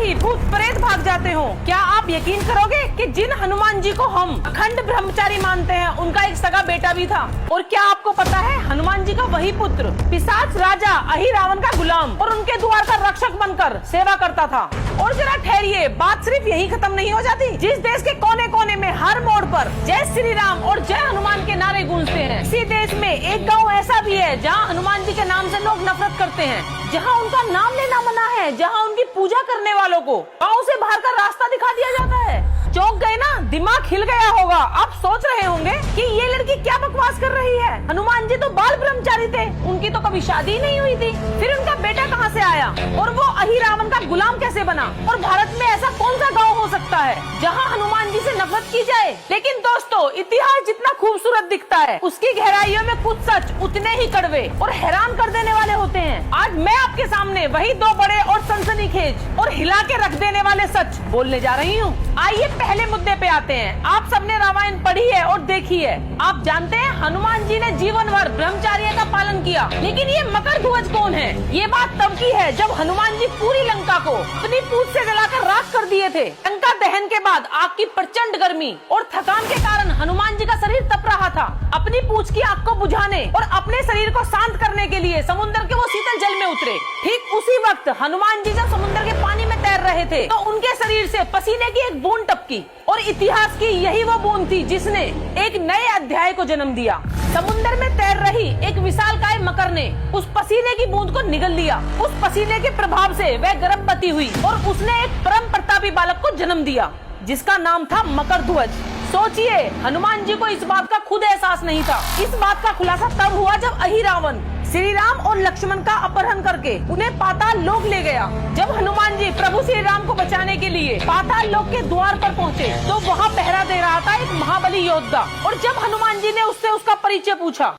भी भूत प्रेत भाग जाते हो। क्या आप यकीन करोगे कि जिन हनुमान जी को हम अखंड ब्रह्मचारी मानते हैं उनका एक सगा बेटा भी था। और क्या आपको पता है हनुमान जी का वही पुत्र पिशाच राजा अहिरावण का गुलाम और उनके द्वार का रक्षक बनकर सेवा करता था। और जरा ठहरिए, बात सिर्फ यही खत्म नहीं हो जाती। जिस देश के कोने कोने में हर मोड़ पर जय श्री राम और जय हनुमान के नारे गूंजते हैं, इसी देश में एक गांव ऐसा भी है जहां हनुमान जी के नाम से लोग नफरत करते हैं, जहां उनका नाम लेना मना है, जहां उनकी पूजा करने वालों को गांव से बाहर का रास्ता दिखा दिया जाता है। चौंक गए ना? दिमाग हिल गया होगा। आप सोच रहे होंगे कि ये लड़की क्या बकवास कर रही है। हनुमान जी तो बाल ब्रह्मचारी थे, उनकी तो कभी शादी ही नहीं हुई थी। फिर उनका बेटा कहाँ से आया और वो अहिरावण का गुलाम कैसे बना? और भारत में ऐसा कौन सा गाँव हो सकता है जहाँ हनुमान जी से नफरत की जाए? लेकिन दोस्तों, इतिहास जितना खूबसूरत दिखता है उसकी गहराइयों में कुछ सच उतने ही कड़वे और हैरान कर देने वाले होते हैं। आज मैं आपके सामने वही दो बड़े और सनसनीखेज और हिला के रख देने वाले सच बोलने जा रही हूँ। आइए पहले मुद्दे पे आते हैं। आप सबने रामायण पढ़ी है और देखी है। आप जानते हैं हनुमान जी ने जीवन भर ब्रह्मचर्य का पालन किया, लेकिन ये मकर ध्वज कौन है? ये बात तब की है जब हनुमान जी पूरी लंका को अपनी पूंछ से जलाकर राख कर दिए थे। लंका दहन के बाद आग की प्रचंड गर्मी और थकान के कारण हनुमान जी का शरीर तप रहा था। अपनी पूंछ की आग को बुझाने और अपने शरीर को शांत करने के लिए समुद्र के वो शीतल जल में उतरे। ठीक उसी वक्त हनुमान जी जब समुद्र के पानी में तैर रहे थे तो उनके शरीर से पसीने की एक बूंद टपकी और इतिहास की यही वो बूंद थी जिसने एक नए अध्याय को जन्म दिया। समुद्र में तैर रही एक विशालकाय मकर ने उस पसीने की बूंद को निगल लिया। उस पसीने के प्रभाव से वह गर्भवती हुई और उसने एक परम प्रतापी बालक को जन्म दिया जिसका नाम था मकर ध्वज। सोचिए, हनुमान जी को इस बात का खुद एहसास नहीं था। इस बात का खुलासा तब हुआ जब अहिरावण श्री राम और लक्ष्मण का अपहरण करके उन्हें पाताल लोक ले गया। जब हनुमान जी प्रभु श्री राम को बचाने के लिए पाताल लोक के द्वार पर पहुँचे तो वहाँ पहरा दे रहा था एक महाबली योद्धा। और जब हनुमान जी ने उससे उसका परिचय पूछा